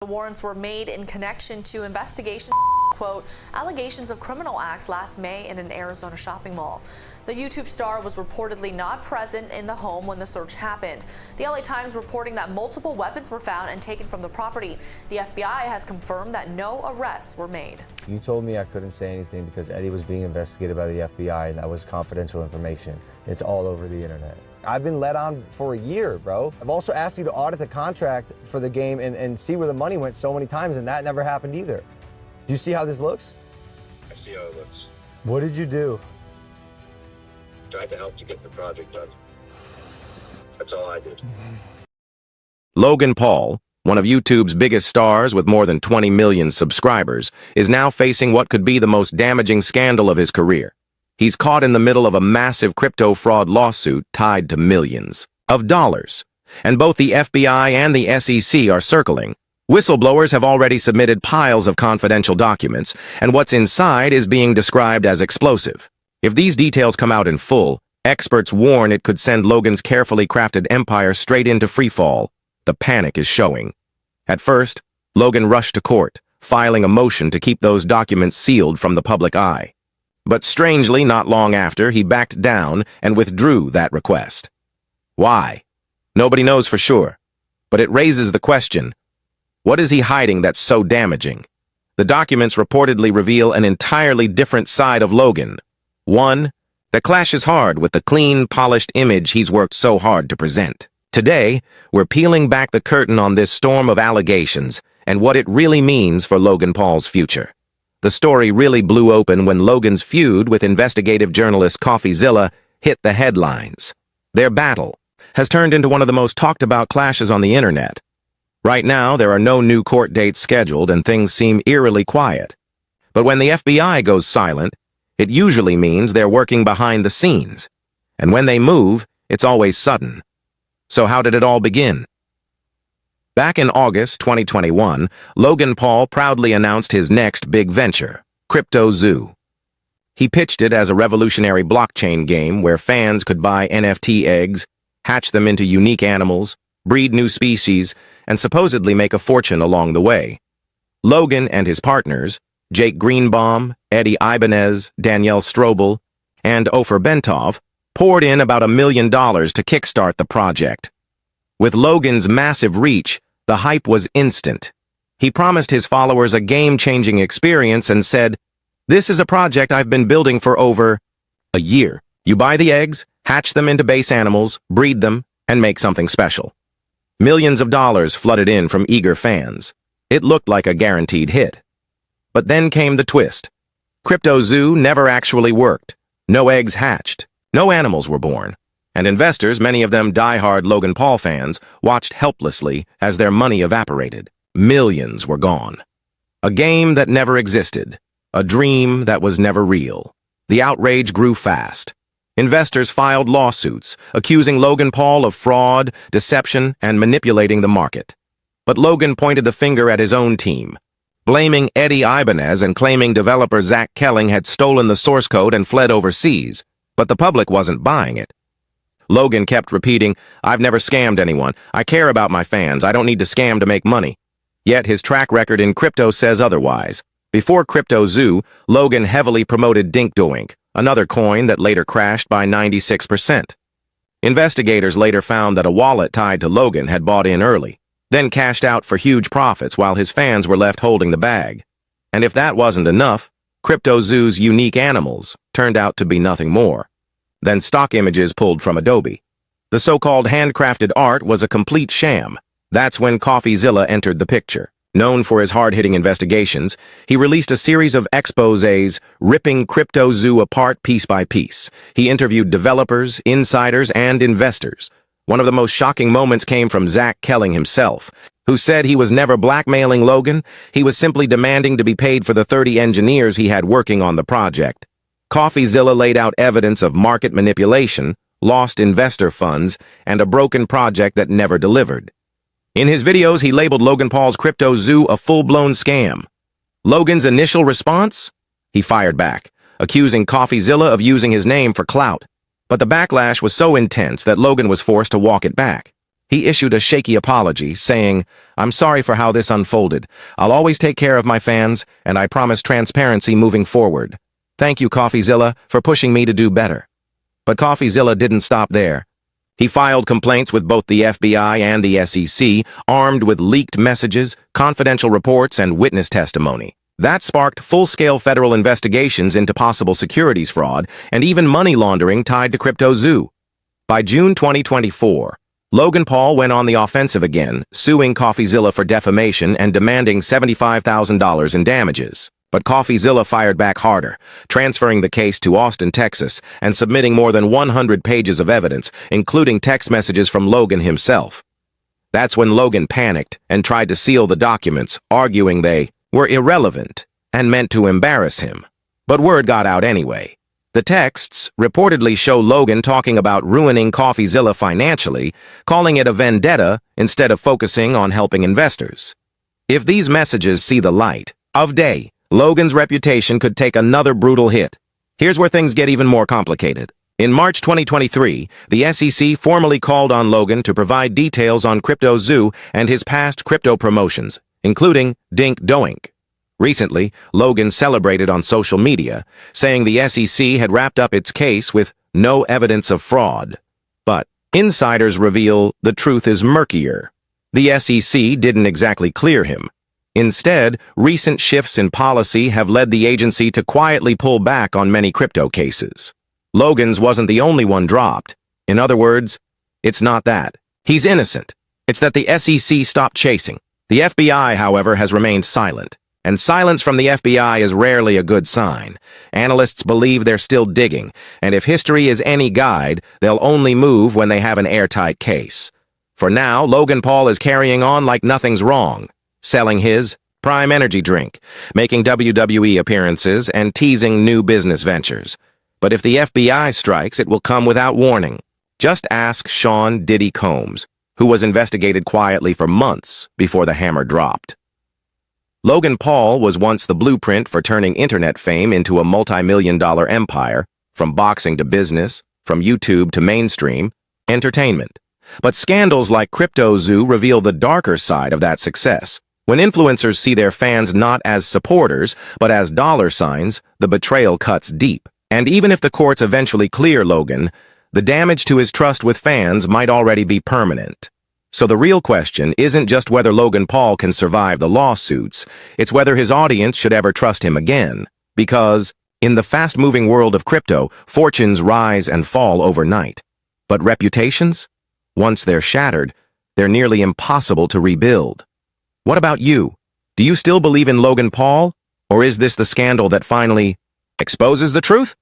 The warrants were made in connection to investigation, quote, allegations of criminal acts last May in an Arizona shopping mall. The YouTube star was reportedly not present in the home when the search happened. The LA Times reporting that multiple weapons were found and taken from the property. The FBI has confirmed that no arrests were made. You told me I couldn't say anything because Eddie was being investigated by the FBI and that was confidential information. It's all over the internet. I've been let on for a year, bro. I've also asked you to audit the contract for the game and see where the money went so many times, and that never happened either. Do you see how this looks? I see how it looks. What did you do? Tried to help to get the project done. That's all I did. Logan Paul, one of YouTube's biggest stars with more than 20 million subscribers, is now facing what could be the most damaging scandal of his career. He's caught in the middle of a massive crypto fraud lawsuit tied to millions of dollars. And both the FBI and the SEC are circling. Whistleblowers have already submitted piles of confidential documents, and what's inside is being described as explosive. If these details come out in full, experts warn it could send Logan's carefully crafted empire straight into freefall. The panic is showing. At first, Logan rushed to court, filing a motion to keep those documents sealed from the public eye. But strangely, not long after, he backed down and withdrew that request. Why? Nobody knows for sure. But it raises the question, what is he hiding that's so damaging? The documents reportedly reveal an entirely different side of Logan. One that clashes hard with the clean, polished image he's worked so hard to present. Today, we're peeling back the curtain on this storm of allegations and what it really means for Logan Paul's future. The story really blew open when Logan's feud with investigative journalist CoffeeZilla hit the headlines. Their battle has turned into one of the most talked-about clashes on the internet. Right now, there are no new court dates scheduled and things seem eerily quiet. But when the FBI goes silent, it usually means they're working behind the scenes. And when they move, it's always sudden. So how did it all begin? Back in August 2021, Logan Paul proudly announced his next big venture, Crypto Zoo. He pitched it as a revolutionary blockchain game where fans could buy NFT eggs, hatch them into unique animals, breed new species, and supposedly make a fortune along the way. Logan and his partners, Jake Greenbaum, Eddie Ibanez, Danielle Strobel, and Ofer Bentov, poured in about $1 million to kickstart the project. With Logan's massive reach, the hype was instant. He promised his followers a game-changing experience and said, "This is a project I've been building for over a year. You buy the eggs, hatch them into base animals, breed them, and make something special." Millions of dollars flooded in from eager fans. It looked like a guaranteed hit. But then came the twist. Crypto Zoo never actually worked. No eggs hatched. No animals were born. And investors, many of them die-hard Logan Paul fans, watched helplessly as their money evaporated. Millions were gone. A game that never existed. A dream that was never real. The outrage grew fast. Investors filed lawsuits, accusing Logan Paul of fraud, deception, and manipulating the market. But Logan pointed the finger at his own team, blaming Eddie Ibanez and claiming developer Zach Kelling had stolen the source code and fled overseas. But the public wasn't buying it. Logan kept repeating, "I've never scammed anyone. I care about my fans. I don't need to scam to make money." Yet his track record in crypto says otherwise. Before Crypto Zoo, Logan heavily promoted Dinkdoink, another coin that later crashed by 96%. Investigators later found that a wallet tied to Logan had bought in early, then cashed out for huge profits while his fans were left holding the bag. And if that wasn't enough, Crypto Zoo's unique animals turned out to be nothing more than stock images pulled from Adobe. The so-called handcrafted art was a complete sham. That's when CoffeeZilla entered the picture. Known for his hard-hitting investigations, he released a series of exposés ripping Crypto Zoo apart piece by piece. He interviewed developers, insiders, and investors. One of the most shocking moments came from Zach Kelling himself, who said he was never blackmailing Logan. He was simply demanding to be paid for the 30 engineers he had working on the project. CoffeeZilla laid out evidence of market manipulation, lost investor funds, and a broken project that never delivered. In his videos, he labeled Logan Paul's Crypto Zoo a full-blown scam. Logan's initial response? He fired back, accusing CoffeeZilla of using his name for clout. But the backlash was so intense that Logan was forced to walk it back. He issued a shaky apology, saying, "I'm sorry for how this unfolded. I'll always take care of my fans, and I promise transparency moving forward. Thank you, CoffeeZilla, for pushing me to do better." But CoffeeZilla didn't stop there. He filed complaints with both the FBI and the SEC, armed with leaked messages, confidential reports, and witness testimony. That sparked full-scale federal investigations into possible securities fraud and even money laundering tied to CryptoZoo. By June 2024, Logan Paul went on the offensive again, suing CoffeeZilla for defamation and demanding $75,000 in damages. But CoffeeZilla fired back harder, transferring the case to Austin, Texas, and submitting more than 100 pages of evidence, including text messages from Logan himself. That's when Logan panicked and tried to seal the documents, arguing they were irrelevant and meant to embarrass him. But word got out anyway. The texts reportedly show Logan talking about ruining CoffeeZilla financially, calling it a vendetta instead of focusing on helping investors. If these messages see the light of day, Logan's reputation could take another brutal hit. Here's where things get even more complicated. In March 2023, the SEC formally called on Logan to provide details on CryptoZoo and his past crypto promotions, including Dink Doink. Recently, Logan celebrated on social media, saying the SEC had wrapped up its case with no evidence of fraud. But insiders reveal the truth is murkier. The SEC didn't exactly clear him. Instead, recent shifts in policy have led the agency to quietly pull back on many crypto cases. Logan's wasn't the only one dropped. In other words, it's not that he's innocent. It's that the SEC stopped chasing. The FBI, however, has remained silent. And silence from the FBI is rarely a good sign. Analysts believe they're still digging, and if history is any guide, they'll only move when they have an airtight case. For now, Logan Paul is carrying on like nothing's wrong, selling his Prime Energy drink, making WWE appearances, and teasing new business ventures. But if the FBI strikes, it will come without warning. Just ask Sean Diddy Combs, who was investigated quietly for months before the hammer dropped. Logan Paul was once the blueprint for turning internet fame into a multi-million-dollar empire, from boxing to business, from YouTube to mainstream entertainment. But scandals like CryptoZoo reveal the darker side of that success. When influencers see their fans not as supporters, but as dollar signs, the betrayal cuts deep. And even if the courts eventually clear Logan, the damage to his trust with fans might already be permanent. So the real question isn't just whether Logan Paul can survive the lawsuits, it's whether his audience should ever trust him again. Because, in the fast-moving world of crypto, fortunes rise and fall overnight. But reputations? Once they're shattered, they're nearly impossible to rebuild. What about you? Do you still believe in Logan Paul? Or is this the scandal that finally exposes the truth?